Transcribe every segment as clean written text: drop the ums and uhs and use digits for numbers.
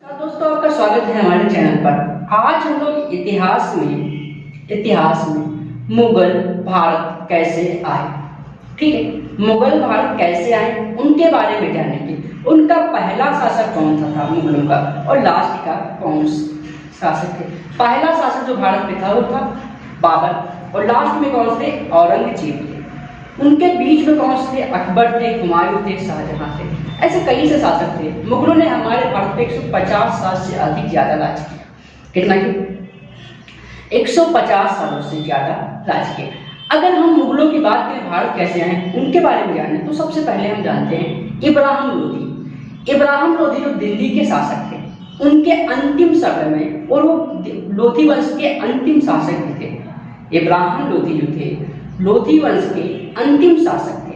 दोस्तों, आपका स्वागत है हमारे चैनल पर। आज हम लोग इतिहास में मुगल भारत कैसे आए, ठीक है, मुगल भारत कैसे आए उनके बारे में जानेंगे। उनका पहला शासक कौन सा था मुगलों का, और लास्ट का कौन शासक थे। पहला शासक जो भारत में था वो था बाबर, और लास्ट में कौन थे, औरंगजेब थे। उनके बीच में कौन से थे, अकबर थे, हुमायूं थे, शाहजहां थे। ऐसे कई से शासक थे। मुगलों ने हमारे भारत पे 150 साल से अधिक ज्यादा राज किया। कितना की 150 सालों से ज्यादा राज किया। अगर हम मुगलों की बात करें भारत कैसे आए उनके बारे में जाने, तो सबसे पहले हम जानते हैं इब्राहिम लोधी। इब्राहिम लोधी जो दिल्ली के शासक थे, उनके अंतिम समय में, और वो लोधी वंश के अंतिम शासक भी थे। इब्राहिम लोधी जो थे लोधी वंश के अंतिम शासक थे।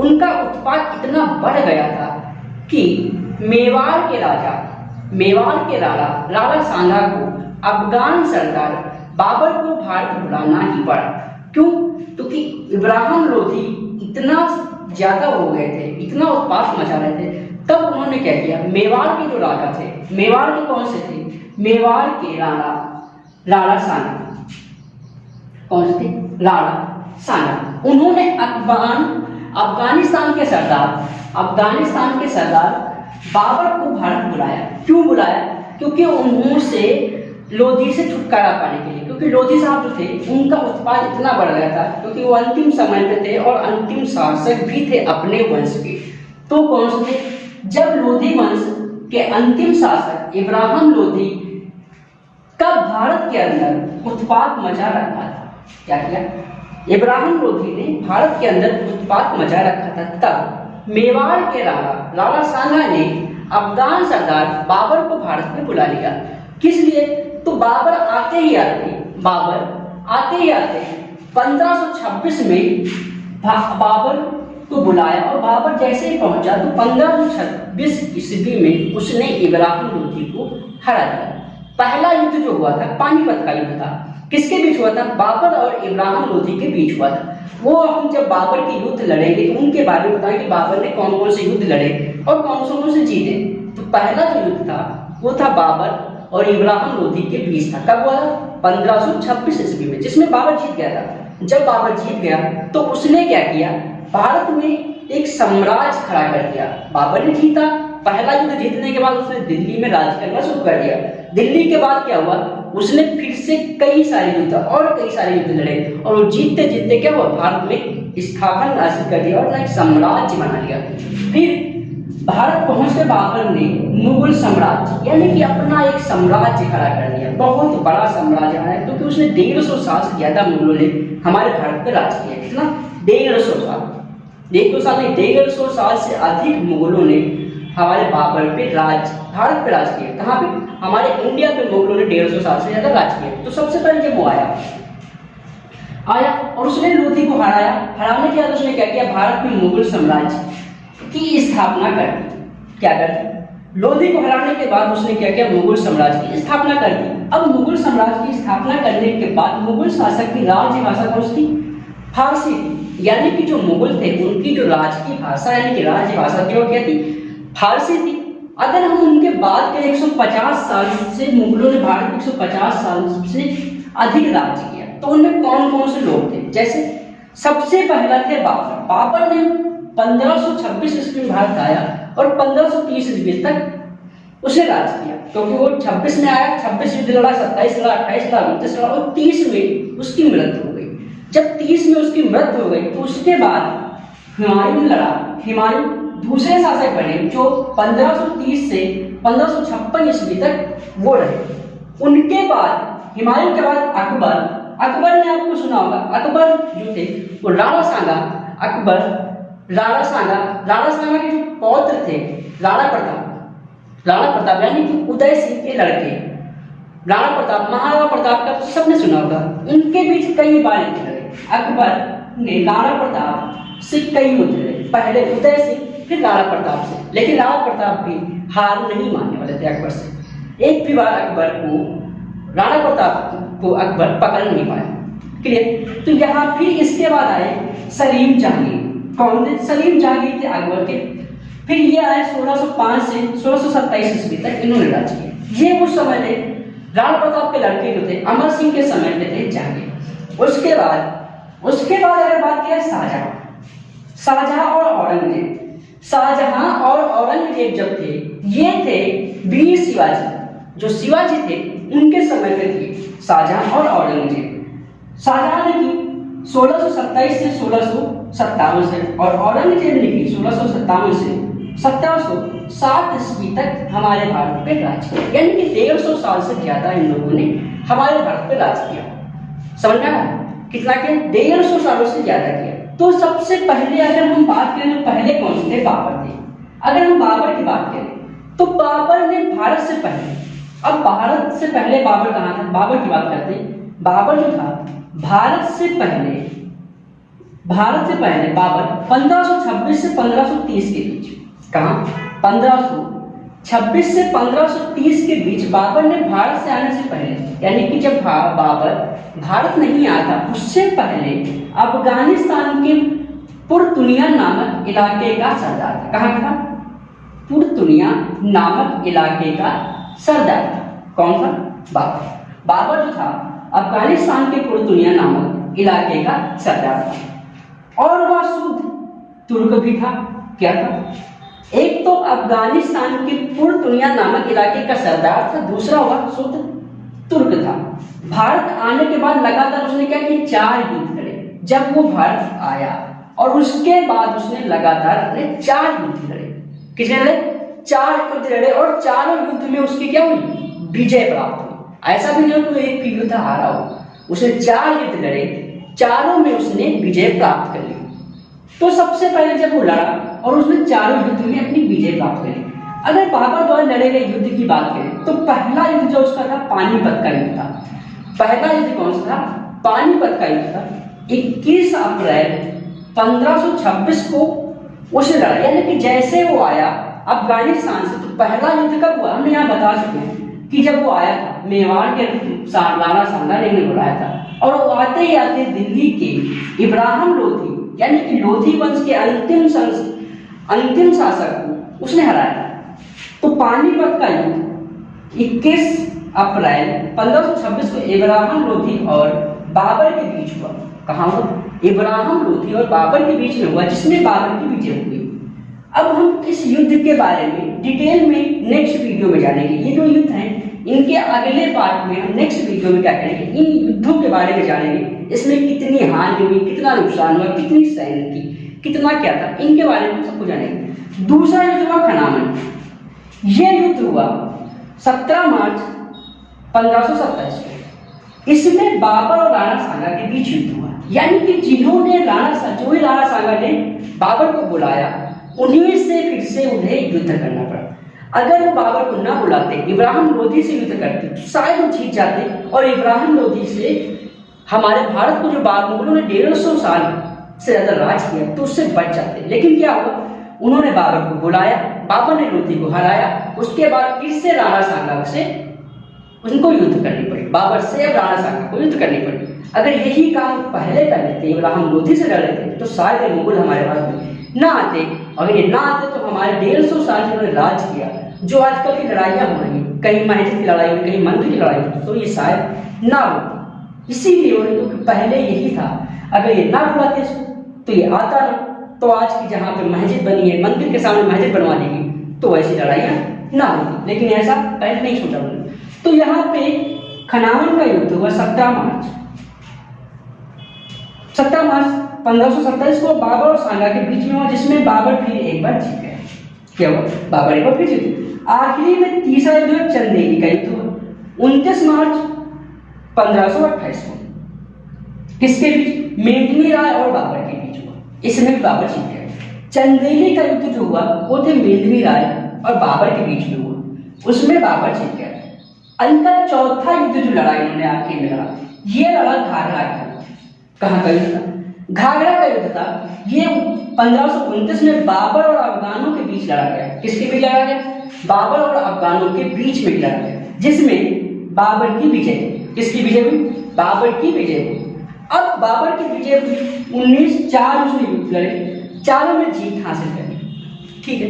उनका उत्पाद इतना बढ़ गया था कि मेवाड़ के राणा सांगा को अफगान सरदार बाबर को भारत बुलाना ही पड़ा। क्यों? क्योंकि इब्राहिम लोधी इतना ज्यादा हो गए थे, इतना उत्पात मचा रहे थे। तब उन्होंने क्या किया, मेवाड़ के जो राजा थे, मेवाड़ के कौन से थे, मेवाड़ के राणा सांगा, कौन से थे, राणा सांगा। उन्होंने अफगानिस्तान के सरदार बाबर को भारत बुलाया। क्यों बुलाया? क्योंकि उन्होंने लोधी से छुटकारा पाने के लिए, क्योंकि लोधी साहब जो थे उनका उत्पाद इतना बढ़ गया था, क्योंकि वो अंतिम समय पे थे और अंतिम शासक भी थे अपने वंश के। तो कौन से थे, जब लोधी वंश के अंतिम शासक इब्राहिम लोधी का भारत के अंदर उत्पात मचा रखा था, क्या किया, इब्राहिम लोधी ने भारत के अंदर उत्पात मचा रखा था। तब मेवाड़ के राणा सांगा ने अफगान सरदार बाबर को भारत में बुला लिया। किस लिए? तो बाबर आते ही आते 1526 में बाबर को बुलाया, और बाबर जैसे ही पहुंचा तो 1526 ईस्वी में उसने इब्राहिम लोधी को हरा दिया। पहला युद्ध जो हुआ था पानीपत का युद्ध था। किसके बीच हुआ था? बाबर और इब्राहिम लोधी के बीच हुआ था। वो हम जब बाबर के युद्ध लड़ेंगे तो उनके बारे में बताएं कि बाबर ने कौन कौन से युद्ध लड़े और कौन से जीते। तो पहला जो युद्ध था वो था बाबर और इब्राहिम लोधी के बीच था। कब हुआ था? 1526 ईस्वी में, जिसमें बाबर जीत गया था। जब बाबर जीत गया तो उसने क्या किया, भारत में एक साम्राज्य खड़ा कर दिया। बाबर ने जीता, पहला युद्ध जीतने के बाद उसने दिल्ली में राज करना शुरू कर दिया। दिल्ली के बाद क्या हुआ, उसने फिर से कई सारे युद्ध लड़े, और वो जीतते जीतते क्या हुआ, भारत में स्थापना हासिल कर दिया और एक साम्राज्य बना लिया। फिर भारत पहुंचकर बाबर ने मुगल साम्राज्य यानी कि अपना एक साम्राज्य खड़ा कर दिया, बहुत बड़ा साम्राज्य आया, क्योंकि उसने 150 साल से ज्यादा मुगलों ने हमारे भारत पर राज किया। कितना? 150 साल। 150 साल से अधिक मुगलों ने हमारे भारत पे राज किया। कहाँ पे? हमारे इंडिया पे मुगलों ने 150 साल से ज्यादा राज किया। तो सबसे पहले जब वो आया और उसने लोधी को हराने के बाद उसने क्या किया, भारत में मुगल साम्राज्य की स्थापना कर दी। क्या कर दी? लोधी को हराने के बाद उसने क्या किया, मुगल साम्राज्य की स्थापना कर दी। अब मुगल साम्राज्य की स्थापना करने के बाद मुगल शासक की राज्यभाषा कौन सी थी? फारसी थी। यानी कि जो मुगल थे उनकी जो राजकीय भाषा यानी कि राज्यभाषा थी वो क्या थी? फारसी थी। अगर हम उनके बाद के 150 साल से, मुगलों ने भारत में 150 साल से अधिक राज्य किया, तो उनमें कौन कौन से लोग थे? जैसे सबसे पहला थे बाबर ने 1526 ईस्वी में भारत आया और 1530 ईस्वी तक उसने राज किया, क्योंकि वो 26 में आया, 26 युद्ध लड़ा, 27 लड़ा, 28 लड़ा, 29 लड़ा, और 30 में उसकी मृत्यु हो गई। जब 30 में उसकी मृत्यु हो गई तो उसके बाद हुमायूं लड़ा। हुमायूं दूसरे शासक बने जो 1530 से 1556 ईस्वी तक वो रहे। उनके बाद हुमायूं के बाद अकबर ने आपको सुना होगा, अकबर जो थे वो राणा सांगा के जो पौत्र थे राणा प्रताप यानी कि उदय सिंह के लड़के राणा प्रताप, महाराणा प्रताप का तो सबने सुना होगा। उनके बीच कई बार युद्ध लड़े। अकबर ने राणा प्रताप से कई युद्ध लड़े, पहले उदय सिंह फिर राणा प्रताप से, लेकिन राणा प्रताप भी हार नहीं मानने वाले थे अकबर से। एक भी बार राणा प्रताप को अकबर पकड़ नहीं पाया। क्लियर? तो यहाँ फिर इसके बाद आए सलीम जहांगीर। कौन थे? सलीम जहांगीर थे अकबर के फिर ये आए 1605 से 1627 ईस्वी तक इन्होंने राज किया। ये उस समय थे राणा प्रताप के लड़के जो थे अमर सिंह के समय पे थे जहांगीर। उसके बाद अगर बात किया शाहजहां और औरंगजेब। शाहजहां और औरंगजेब जब थे ये थे वीर शिवाजी, जो शिवाजी थे उनके समय पे थे शाहजहां और औरंगजेब। शाहजहां ने की 1627 से 1657 से और औरंगजेब ने की 1657 से 1707 ईस्वी तक हमारे भारत पे राज किया। यानी कि 150 साल से ज्यादा इन लोगों ने हमारे भारत पे राज किया। समझ में आया कितना के 150 सालों से ज्यादा किया। तो सबसे पहले अगर हम बात करें तो पहले कौन से थे? बाबर थे। अगर हम बाबर की बात करें तो बाबर ने भारत से पहले, अब भारत से पहले बाबर कहाँ था? बाबर की बात करते हैं। बाबर जो था भारत से पहले बाबर 1526 से 1530 के बीच, कहाँ 1526 से 1530 के बीच बाबर ने भारत से आने से पहले, यानी कि जब बाबर भारत नहीं आया था उससे पहले अफगानिस्तान के पुरतुनिया नामक इलाके का सरदार था। कहाँ था? पुरतुनिया नामक इलाके का सरदार था। कौन था? बाबर जो था अफगानिस्तान के पुरतुनिया नामक इलाके का सरदार था और वह शुद्ध तुर्क भी था। क्या था? एक तो अफगानिस्तान के पुरतुनिया नामक इलाके का सरदार था, दूसरा वह शुद्ध तुर्क था। भारत आने के बाद लगातार उसने क्या किया? 4 युद्ध करे। जब वो भारत आया और उसके बाद उसने लगातार अपने 4 युद्ध लड़े। किसने लड़े? 4 युद्ध लड़े और चारों युद्ध में उसकी क्या हुई? विजय प्राप्त हुई। ऐसा भी नहीं तो एक युद्ध हारा हो, उसने 4 युद्ध लड़े, चारों में उसने विजय प्राप्त कर ली। तो सबसे पहले जब वो लड़ा और उसने चारों युद्ध में अपनी विजय प्राप्त करी। अगर बाबर द्वारा लड़े गए युद्ध की बात करें तो पहला युद्ध जो उसका था पानीपत का युद्ध था। पहला युद्ध कौन सा था? पानीपत का युद्ध था। 21 अप्रैल 1526 को उसने लड़ा। यानी कि जैसे वो आया अफगानिस्तान से, तो पहला युद्ध कब हुआ? हमने यहाँ बता चुके हैं कि जब वो आया था मेवाड़ के राणा सांगा ने बुलाया था और वो आते ही आते दिल्ली के इब्राहिम लोधी, यानी कि लोधी वंश के अंतिम शासक को उसने हराया था। तो पानीपत का युद्ध 21 अप्रैल 1526 को इब्राहिम लोधी और बाबर के बीच हुआ। कहाँ हुआ? इब्राहिम लोधी और बाबर के बीच में हुआ, जिसमें बाबर की विजय हुई। अब हम इस युद्ध के बारे में डिटेल में नेक्स्ट वीडियो में जानेंगे। ये जो युद्ध हैं इनके अगले पार्ट में हम नेक्स्ट वीडियो में क्या करेंगे? इन युद्धों के बारे में जानेंगे। इसमें कितनी हानि हुई, कितना नुकसान हुआ, कितनी सैन्य थी, कितना क्या था, इनके बारे में सबको जानेंगे। दूसरा युद्ध हुआ खनामन। यह युद्ध हुआ 17 मार्च 1527 को। इसमें बाबर और राणा सांगा के बीच युद्ध हुआ। यानी कि जिन्होंने राणा सांगा ने बाबर को बुलाया, उन्हीं से फिर से उन्हें युद्ध करना पड़ा। अगर वो बाबर को ना बुलाते, इब्राहिम लोधी से युद्ध करते, तो शायद वो जीत जाते और इब्राहिम लोधी से हमारे भारत को जो मुगलों ने 150 साल से ज्यादा राज किया तो उससे बच जाते। लेकिन क्या हुआ? उन्होंने बाबर को बुलाया, बाबर ने लोधी को हराया, उसके बाद फिर से राणा सांगा से उनको युद्ध करनी पड़ी। बाबर से अब राणा सांगा को युद्ध करनी पड़ी। अगर यही काम पहले कर लेते, इब्राहिम लोधी से लड़ लेते, तो शायद मुगल हमारे भारत में ना आते। अगर ये ना आते तो हमारे 150 साल जिन्होंने राज किया, जो आजकल की लड़ाइयाँ हो रही हैं, कहीं मस्जिद की लड़ाई, कहीं मंदिर की लड़ाई, तो ये शायद ना होती। इसीलिए क्योंकि पहले यही था। अगर ये ना बुलाते इसको तो ये आता ना, तो आज की जहाँ पे मस्जिद बनी है, मंदिर के सामने मस्जिद बनवा देगी, तो ऐसी लड़ाइयाँ ना होती। लेकिन ऐसा पहले नहीं सोचा उन्होंने। तो यहाँ पे खनावन का युद्ध हुआ 17 मार्च 1527 को बाबर और सांगा के बीच में हुआ, जिसमें बाबर फिर एक बार जीत गए। क्या हुआ? बाबर एक बार फिर जीते। आखिरी में तीसरा युद्ध चंदेली का युद्ध हुआ 29 मार्च 1528 को। किसके बीच? मेदिनी राय और बाबर के बीच हुआ। इसमें भी बाबर जीत गए। चंदेली का युद्ध जो हुआ वो थे मेदिनी राय और बाबर के बीच में हुआ, उसमें बाबर जीत गए। इनका चौथा युद्ध जो लड़ा इन्होंने आखिर में लड़ा, ये लड़ा घाघरा का। कहाँ का युद्ध था? घाघरा का युद्ध था। ये 1529 में बाबर और अफगानों के बीच लड़ा गया। किसके बीच लड़ा गया? बाबर और अफगानों के बीच में लड़ा गया, जिसमें बाबर की विजय। किसकी विजय हुई? बाबर की विजय हुई। अब बाबर की विजय हुई 19 4 उसने युद्ध लड़े, चारों में जीत हासिल करी। ठीक है।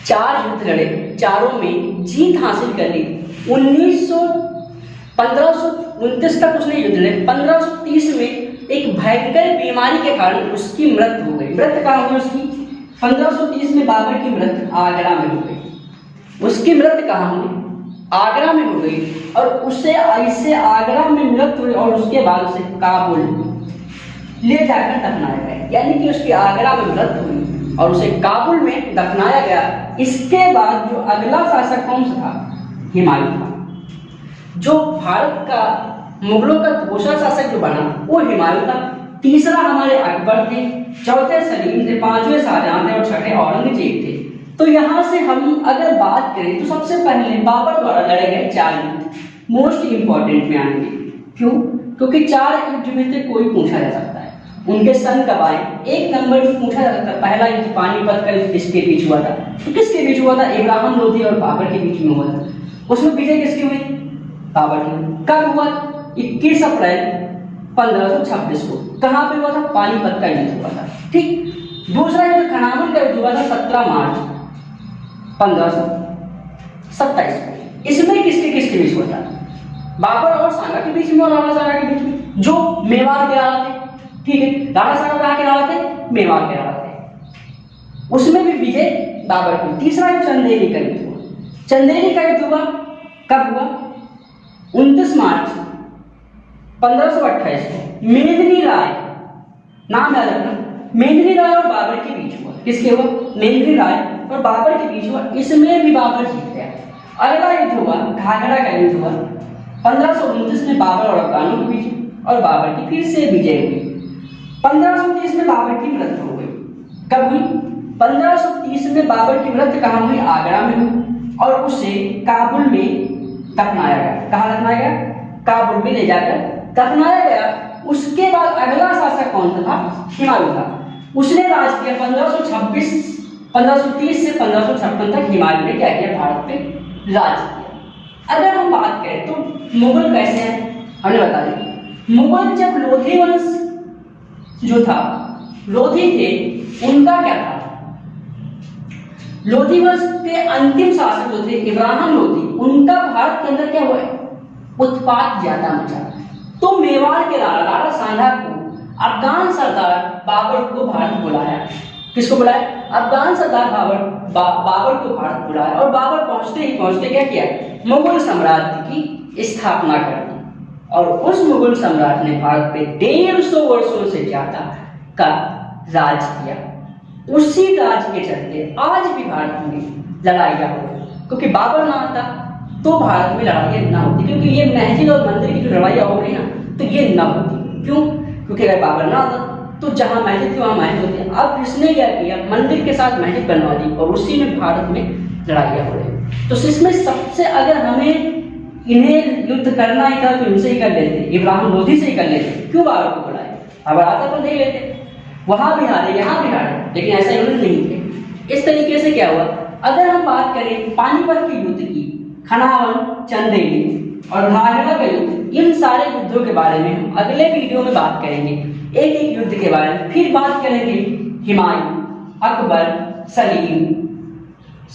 4 युद्ध लड़े, चारों में जीत हासिल कर ली। 1529 तक उसने युद्ध लड़े। 1530 में एक भयंकर बीमारी के कारण उसकी मृत्यु हो गई। मृत्यु कहाँ हुई उसकी? 1530 में बाबर की मृत्यु आगरा में हो गई। उसकी मृत्यु कहाँ हुई? आगरा में हो गई। और उसे ऐसे आगरा में मृत्यु हुई और उसके बाद उसे काबुल ले जाकर दफनाया गया। यानी कि उसकी आगरा में मृत्यु हुई और उसे काबुल में दफनाया गया। इसके बाद जो अगला शासक कौन सा था? हुमायूं था। जो भारत का मुगलों का दूसरा शासक जो बना वो हुमायूं था। तीसरा हमारे अकबर थे, चौथे सलीम थे, पांचवें शाहजहां थे और छठे औरंगजेब थे। तो यहाँ से हम अगर बात करें तो सबसे पहले बाबर द्वारा लड़े गए 4 युद्ध मोस्ट इंपॉर्टेंट में आएंगे। क्यों? क्योंकि 4 युद्ध में से कोई पूछा जा सकता है। उनके सन कब आए? 1 नंबर में पूछा जा सकता है। पहला युद्ध पानीपत का युद्ध किसके बीच हुआ था? तो किसके बीच हुआ था? इब्राहिम लोधी और बाबर के बीच में हुआ था। उसमें विजय किसकी हुई? बाबर की। कब हुआ? 21 अप्रैल 1526 को। कहाँ पे हुआ था? पानीपत का युद्ध हुआ था। ठीक। दूसरा युद्ध खनावन का युद्ध हुआ था 17 मार्च 1527 को। इसमें किसके किसके बीच हुआ था? बाबर और सांगा के बीच में और राणा सांगा के बीच में, जो मेवाड़ के राणा थे। ठीक है। राणा सांगा कहाँ के राणा थे? मेवाड़ के राणा थे। उसमें भी विजय बाबर की। तीसरा युद्ध चंदेरी का युद्ध हुआ। चंदेरी का युद्ध हुआ कब हुआ? 29 मार्च 1528 को। मेदिनी राय, नाम याद रखना, मेदिनी राय और बाबर के बीच हुआ। किसके हुआ? मेदिनी राय और बाबर के बीच हुआ। इसमें भी बाबर जीत गया। अगला युद्ध हुआ घाघरा का युद्ध हुआ 1529 में बाबर और अफगानों के बीच और बाबर की फिर से विजय हुई। 1530 में बाबर की मृत्यु हो गई। कब हुई? 1530 में बाबर की मृत्यु कहाँ हुई? आगरा में हुई और उसे काबुल में दफनाया गया। कहाँ दफनाया गया? काबुल में ले जाकर दफनाया गया। उसके बाद अगला शासक कौन सा था? हुमायूं था। उसने राज किया 1530 से 1556 तक। हुमायूं ने क्या किया? भारत पे राज किया। अगर हम बात करें तो मुगल कैसे हैं, हमने बता दिया। मुगल जब लोधी वंश जो था, लोधी थे, उनका क्या था? लोधी वंश के अंतिम शासक जो थे इब्राहिम लोधी, उनका भारत के अंदर क्या हुआ? उत्पात ज्यादा मचा। तो मेवाड़ के राणा सांगा को अफगान सरदार बाबर को भारत बुलाया। किसको बुलाया? अफगान सरदार बाबर को भारत बुलाया और बाबर पहुंचते ही पहुंचते क्या किया? मुगल साम्राज्य की स्थापना कर दी। और उस मुगल सम्राट ने भारत पे 150 वर्षों से ज्यादा का राज किया। उसी राज के चलते आज भी भारत में लड़ाइयाँ हो रही, क्योंकि बाबर ना आता तो भारत में लड़ाइयाँ ना होती। क्योंकि ये मस्जिद और मंदिर की जो लड़ाइयाँ हो रही ना, तो ये ना होती। क्यों? क्योंकि अगर बाबर ना आता तो जहाँ मस्जिद थी वहाँ मस्जिद होती। अब इसने क्या किया? मंदिर के साथ मस्जिद बनवा दी और उसी में भारत में लड़ाइयाँ हो रही। तो इसमें सबसे अगर हमें इन्हें युद्ध करना ही था तो इनसे ही कर लेते, इब्राहिम लोधी से ही कर लेते। क्यों बाबर को बुलाए? बाबर आता तो नहीं लेते। वहां भी हारे, यहाँ भी हारे, लेकिन ऐसा युद्ध नहीं थे। इस तरीके से क्या हुआ? अगर हम बात करें पानीपत के युद्ध की, खनावन, चंदेरी और घाघरा का युद्ध, इन सारे युद्धों के बारे में हम अगले वीडियो में बात करेंगे। एक एक युद्ध के बारे में फिर बात करेंगे। हुमायूं, अकबर, सलीम,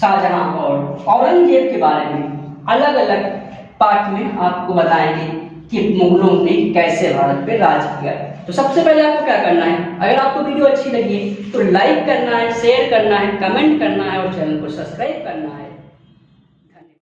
शाहजहां और औरंगजेब के बारे में अलग अलग पार्ट में आपको बताएंगे कि मुगलों ने कैसे भारत पे राज किया। तो सबसे पहले आपको क्या करना है? अगर आपको वीडियो अच्छी लगी तो लाइक करना है, शेयर करना है, कमेंट करना है और चैनल को सब्सक्राइब करना है।